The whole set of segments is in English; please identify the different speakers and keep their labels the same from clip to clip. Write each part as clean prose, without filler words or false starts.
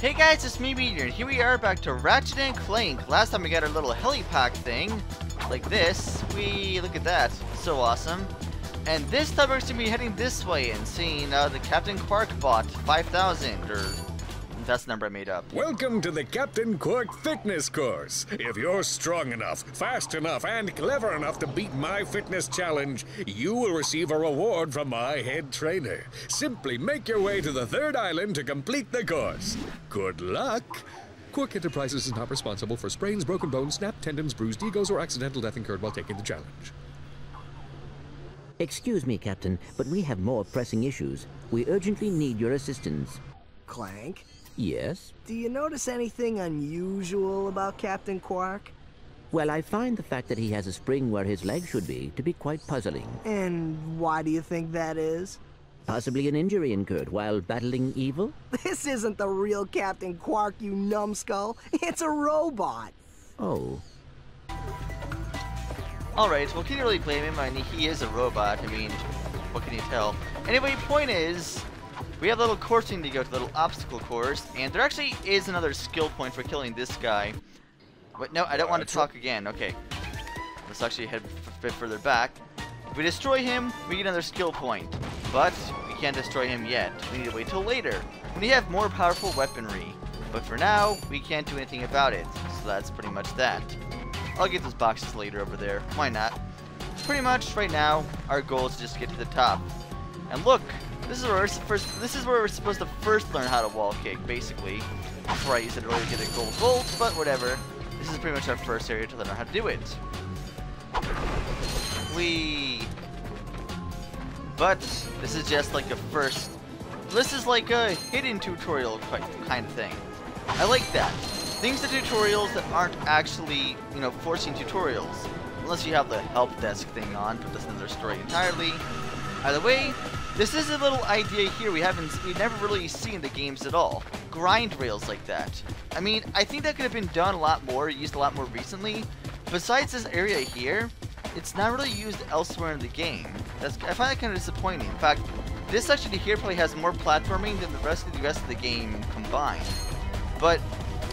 Speaker 1: Hey guys, it's me, Meteor, and here we are back to Ratchet and Clank. Last time we got our little helipack thing, like this. Look at that, so awesome. And this time we're going to be heading this way and seeing the Captain Quark bot 5000, or that's the number I made up.
Speaker 2: Welcome to the Captain Quark fitness course. If you're strong enough, fast enough, and clever enough to beat my fitness challenge, you will receive a reward from my head trainer. Simply make your way to the third island to complete the course. Good luck. Quark Enterprises is not responsible for sprains, broken bones, snapped tendons, bruised egos, or accidental death incurred while taking the challenge.
Speaker 3: Excuse me, Captain, but we have more pressing issues. We urgently need your assistance.
Speaker 4: Clank?
Speaker 3: Yes?
Speaker 4: Do you notice anything unusual about Captain Quark?
Speaker 3: Well, I find the fact that he has a spring where his leg should be to be quite puzzling.
Speaker 4: And why do you think that is?
Speaker 3: Possibly an injury incurred while battling evil?
Speaker 4: This isn't the real Captain Quark, you numbskull. It's a robot.
Speaker 3: Oh.
Speaker 1: Alright, well, can you really blame him? I mean, he is a robot. I mean, what can you tell? Anyway, point is, we have a little coursing to go to, the little obstacle course, and there actually is another skill point for killing this guy. But no, I don't want to talk again. Okay. Let's actually head a bit further back. If we destroy him, we get another skill point. But we can't destroy him yet. We need to wait till later, when we have more powerful weaponry. But for now, we can't do anything about it. So that's pretty much that. I'll get those boxes later over there. Why not? Pretty much, right now, our goal is to just get to the top. And look! This is where we're supposed to first learn how to wall kick, basically. Before I used it earlier to get a gold bolt, but whatever. This is pretty much our first area to learn how to do it. Whee! But this is just like a first. This is like a hidden tutorial kind of thing. I like that. Things are tutorials that aren't actually, you know, forcing tutorials. Unless you have the help desk thing on, but that's another story entirely. Either way, this is a little idea here we've never really seen in the games at all. Grind rails like that. I mean, I think that could have been done a lot more, used a lot more recently. Besides this area here, it's not really used elsewhere in the game. I find that kind of disappointing. In fact, this section here probably has more platforming than the rest of the game combined. But,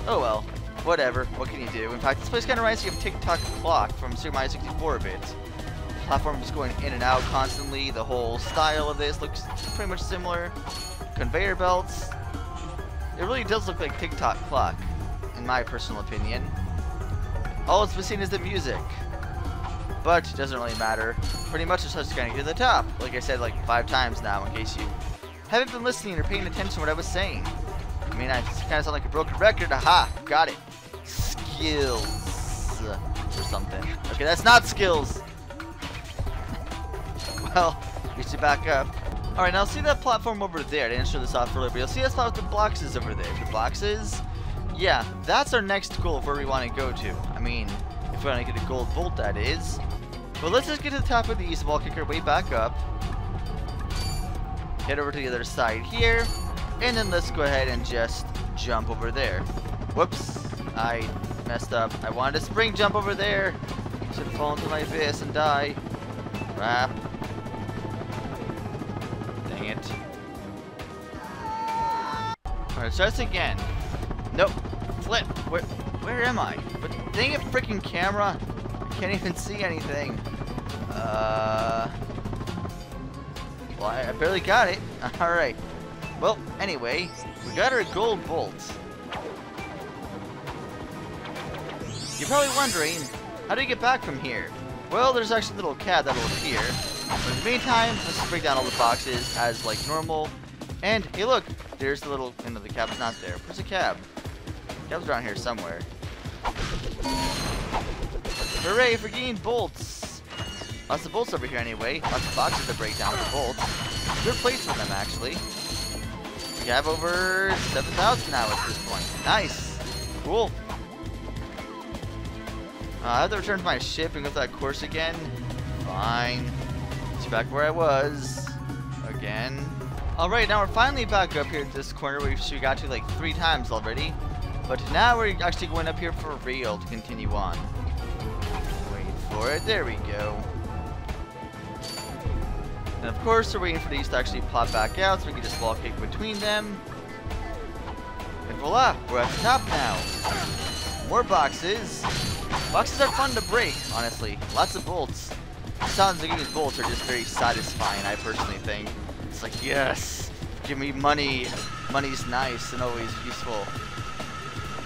Speaker 1: oh well, whatever. What can you do? In fact, this place kind of reminds me of Tick-Tock Clock from Super Mario 64-bit. Platform is going in and out constantly. The whole style of this looks pretty much similar. Conveyor belts. It really does look like Tick-Tock Clock, in my personal opinion. All it's missing is the music. But it doesn't really matter. Pretty much it's just going to get to the top. Like I said like 5 times now, in case you haven't been listening or paying attention to what I was saying. I mean, I kind of sound like a broken record. Aha! Got it. Skills. Or something. Okay, that's not skills. Well, we should back up. Alright, now see that platform over there. I didn't show this off earlier, but you'll see that's not the boxes over there. The boxes? Yeah, that's our next goal of where we want to go to. I mean, if we want to get a gold bolt, that is. But let's just get to the top of these, wall kick our way back up. Head over to the other side here. And then let's go ahead and just jump over there. Whoops, I messed up. I wanted to spring jump over there. Should have fallen to my abyss and die. Crap. Dang it. Alright, starts again. Nope. Flip. Where am I? But dang it, freaking camera. I can't even see anything. Well, I barely got it. Alright. Well, anyway, we got our gold bolt. You're probably wondering, how do you get back from here? Well, there's actually a little cab that'll appear. But in the meantime, let's just break down all the boxes as like normal. And hey, look, there's the little. No, the cab's not there. Where's the cab? The cab's around here somewhere. Hooray for getting bolts! Lots of bolts over here anyway. Lots of boxes to break down with bolts. Good place for them actually. We have over 7,000 now at this point. Nice! Cool. I have to return to my ship and go through that course again. Fine. It's back where I was. Again. Alright, now we're finally back up here at this corner, which we got to like 3 times already. But now we're actually going up here for real to continue on. Wait for it. There we go. And of course, we're waiting for these to actually pop back out so we can just wall kick between them. voila, we're at the top now. More boxes. Boxes are fun to break, honestly. Lots of bolts. Sounds like these bolts are just very satisfying, I personally think. It's like, yes, give me money. Money's nice and always useful.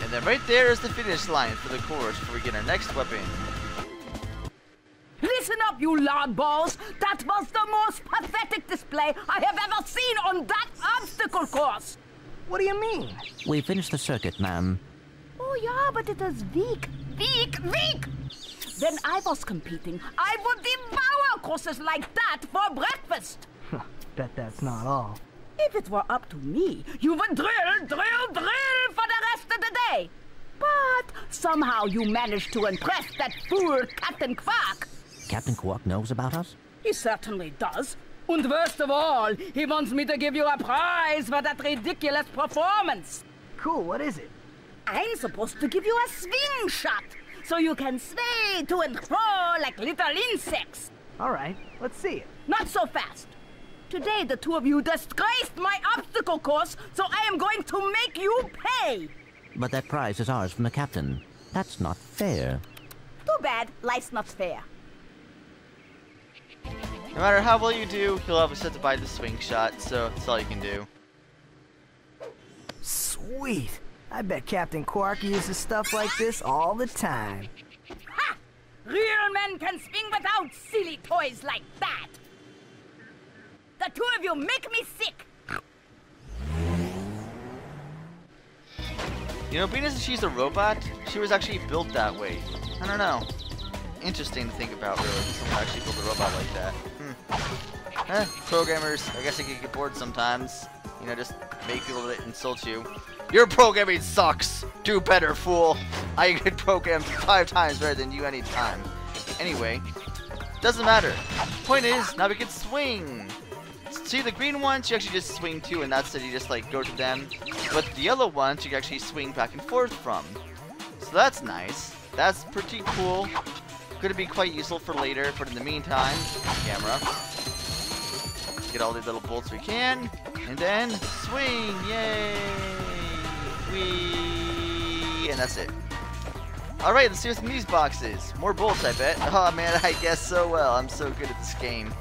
Speaker 1: And then right there is the finish line for the course before we get our next weapon.
Speaker 5: Listen up, you loudballs! That was the most pathetic display I have ever seen on that obstacle course!
Speaker 4: What do you mean?
Speaker 3: We finished the circuit, ma'am.
Speaker 5: Oh yeah, but it is weak. Weak! When I was competing, I would devour courses like that for breakfast!
Speaker 4: Bet that's not all.
Speaker 5: If it were up to me, you would drill for the rest of the day! But somehow you managed to impress that fool Captain Quark!
Speaker 3: Captain Quark knows about us?
Speaker 5: He certainly does. And worst of all, he wants me to give you a prize for that ridiculous performance.
Speaker 4: Cool, what is it?
Speaker 5: I'm supposed to give you a swing shot, so you can sway to and fro like little insects.
Speaker 4: All right, let's see it.
Speaker 5: Not so fast. Today the two of you disgraced my obstacle course, so I am going to make you pay.
Speaker 3: But that prize is ours from the captain. That's not fair.
Speaker 5: Too bad, life's not fair.
Speaker 1: No matter how well you do, you'll always have to buy the swing shot, so that's all you can do.
Speaker 4: Sweet. I bet Captain Quark uses stuff like this all the time.
Speaker 5: Ha! Real men can swing without silly toys like that. The two of you make me sick.
Speaker 1: You know, being as she's a robot, she was actually built that way. I don't know. Interesting to think about, really. Someone actually built a robot like that. Programmers, I guess they could get bored sometimes. You know, just make people that insult you. Your programming sucks! Do better, fool! I could program 5 times better than you anytime. Anyway, doesn't matter. Point is, now we can swing! See, the green ones you actually just swing to, and that's it, you just like go to them. But the yellow ones you can actually swing back and forth from. So that's nice. That's pretty cool. Gonna be quite useful for later, but in the meantime, camera. Get all the little bolts we can, and then swing! Yay! Whee! And that's it. Alright, let's see what's in these boxes. More bolts, I bet. Oh man, I guess so well. I'm so good at this game.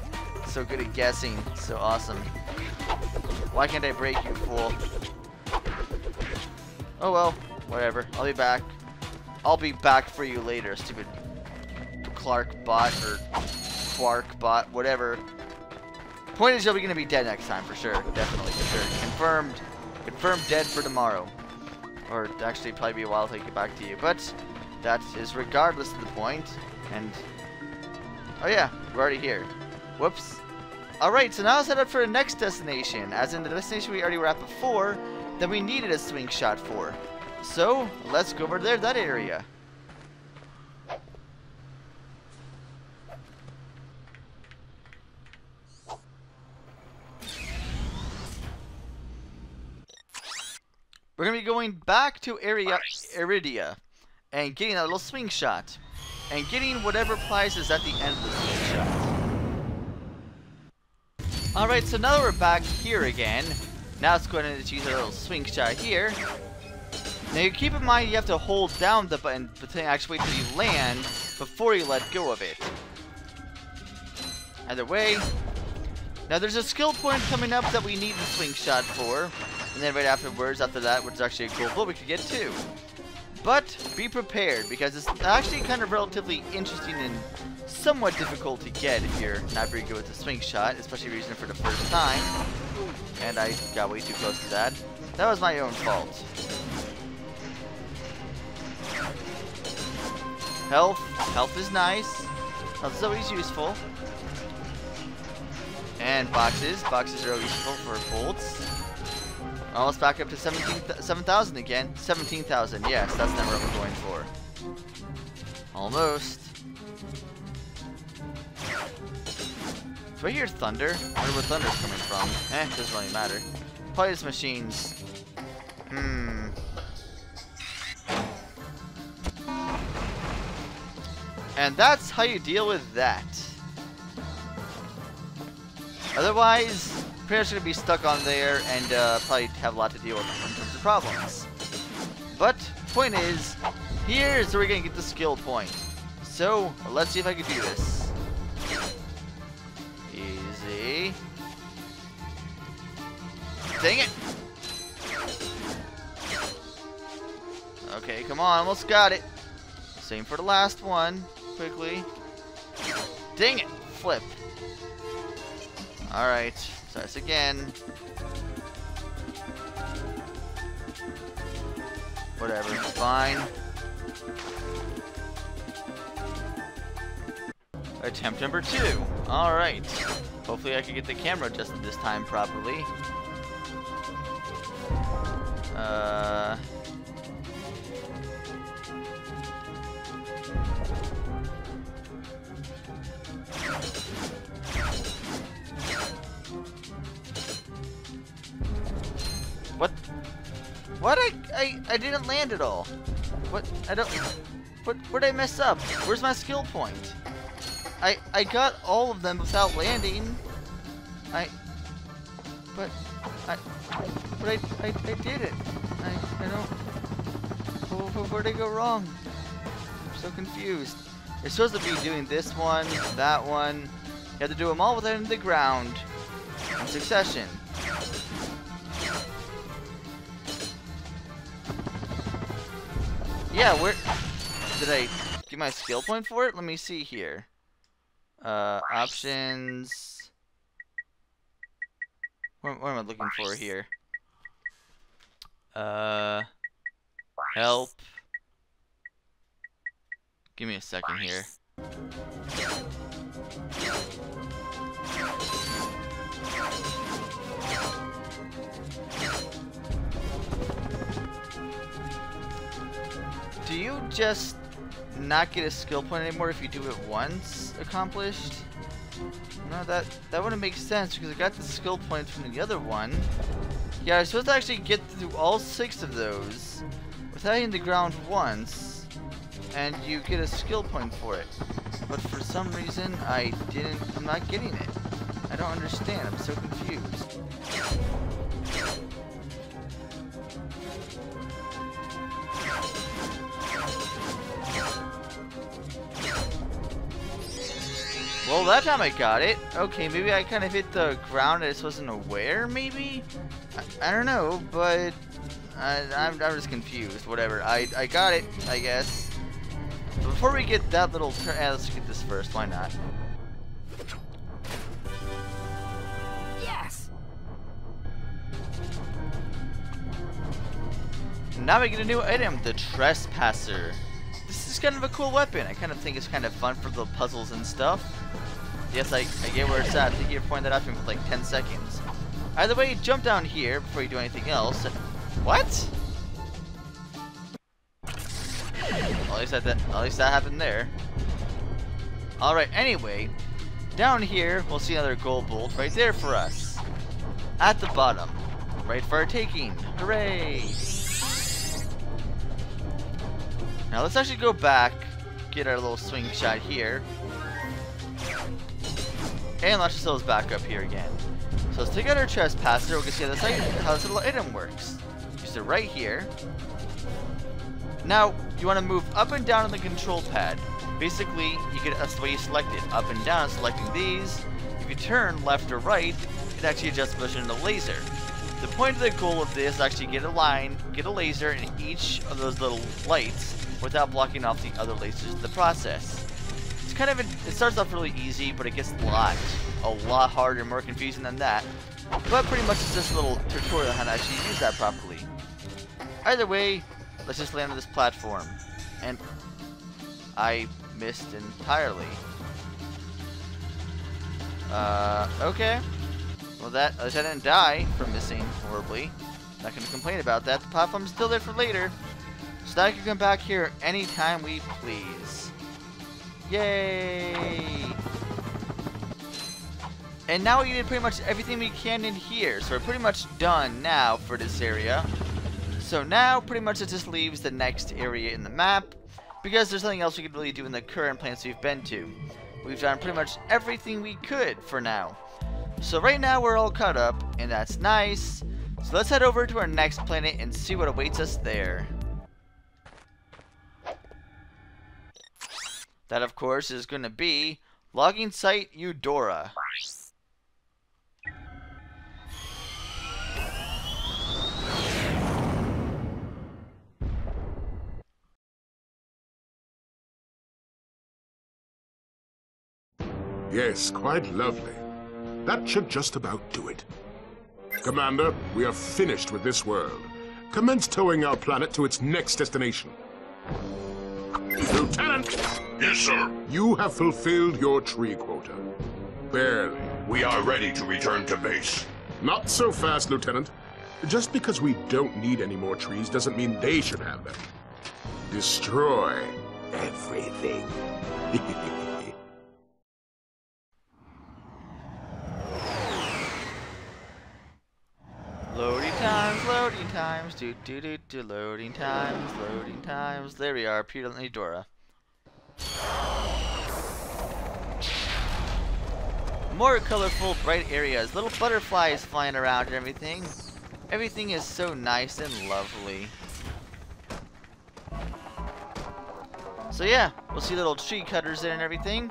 Speaker 1: So good at guessing. So awesome. Why can't I break you, fool? Oh well, whatever. I'll be back. I'll be back for you later, stupid Clark bot or Quark bot, whatever. Point is, you're gonna be dead next time for sure. Definitely for sure. Confirmed. Confirmed dead for tomorrow. Or actually, probably be a while till I get back to you. But that is regardless of the point. And oh yeah, we're already here. Whoops. Alright, so now let's head up for the next destination. As in the destination we already were at before, that we needed a swing shot for. So, let's go over there, that area. We're going to be going back to Iridia and getting a little swing shot. And getting whatever prize is at the end of the swing shot. Alright, so now that we're back here again, now it's going to use a little swing shot here. Now you keep in mind you have to hold down the button, but then actually wait till you land before you let go of it. Either way. Now there's a skill point coming up that we need the swing shot for. And then right afterwards, after that, which is actually a cool boat we could get too. But be prepared, because it's actually kind of relatively interesting and somewhat difficult to get if you're not very good with the swing shot, especially if you're using it for the first time. And I got way too close to that. That was my own fault. Health. Health is nice. Health is always useful. And boxes. Boxes are always useful for bolts. Almost back up to 7,000 again. 17,000, yes, that's the number I'm going for. Almost. Do I hear thunder? I wonder where thunder's coming from. It doesn't really matter. Probably just machines. And that's how you deal with that. Otherwise, pretty much going to be stuck on there and probably have a lot to deal with in terms of problems. But point is, here's where we're gonna get the skill point. So let's see if I can do this. Easy. Dang it! Okay, come on, almost got it. Same for the last one. Quickly. Dang it! Flip. Alright, try this again. Whatever, it's fine. Attempt number 2. Alright. Hopefully I can get the camera adjusted this time properly. What? I didn't land at all. What? Where'd I mess up? Where's my skill point? I got all of them without landing. I did it. I don't... Where'd I go wrong? I'm so confused. You're supposed to be doing this one, that one. You have to do them all within the ground in succession. Yeah, where... Did I get my skill point for it? Let me see here. Options... What am I looking for here? Help. Give me a second here. Do you just not get a skill point anymore if you do it once accomplished? No, that wouldn't make sense because I got the skill points from the other one. Yeah, I was supposed to actually get through all 6 of those without hitting the ground once, and you get a skill point for it. But for some reason, I'm not getting it. I don't understand, I'm so confused. Well, that time I got it. Okay, maybe I kind of hit the ground and I just wasn't aware, maybe? I don't know, but I'm just confused. Whatever. I got it, I guess. But before we get that little turn... let's get this first. Why not?
Speaker 5: Yes!
Speaker 1: Now we get a new item, the Trespasser. This is kind of a cool weapon. I kind of think it's kind of fun for the puzzles and stuff. Yes, I get where it's at. Thank you for pointing that out to me for like 10 seconds. Either way, jump down here before you do anything else. What? Well, at least that happened there. Alright, anyway. Down here, we'll see another gold bolt right there for us. At the bottom. Right for our taking. Hooray! Now let's actually go back. Get our little swing shot here. And launch ourselves back up here again. So let's take out our Trespasser. We can see how this little item works. Use it right here. Now, you want to move up and down on the control pad. Basically, that's the way you select it. Up and down, selecting these. If you turn left or right, it actually adjusts the position of the laser. The point of the goal of this is actually get a laser in each of those little lights without blocking off the other lasers in the process. It's kind of it starts off really easy, but it gets a lot harder and more confusing than that. But pretty much it's just a little tutorial on how to actually use that properly. Either way, let's just land on this platform. And I missed entirely. Okay. Well, at least I didn't die from missing horribly. Not gonna complain about that. The platform's still there for later. So now I can come back here anytime we please. Yay! And now we did pretty much everything we can in here. So we're pretty much done now for this area. So now pretty much it just leaves the next area in the map. Because there's nothing else we could really do in the current planets we've been to. We've done pretty much everything we could for now. So right now we're all caught up, and that's nice. So let's head over to our next planet and see what awaits us there. That, of course, is going to be logging site Eudora.
Speaker 6: Yes, quite lovely. That should just about do it. Commander, we are finished with this world. Commence towing our planet to its next destination. Lieutenant!
Speaker 7: Yes, sir.
Speaker 6: You have fulfilled your tree quota. Barely.
Speaker 7: We are ready to return to base.
Speaker 6: Not so fast, Lieutenant. Just because we don't need any more trees doesn't mean they should have them. Destroy everything.
Speaker 1: Loading times, loading times. There we are, appeared on Eudora. More colorful, bright areas, little butterflies flying around and everything. Everything is so nice and lovely. So yeah, we'll see little tree cutters there and everything.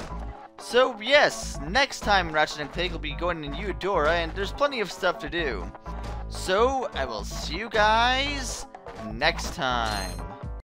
Speaker 1: So yes, next time Ratchet & Clank will be going in Eudora, and there's plenty of stuff to do. So, I will see you guys next time.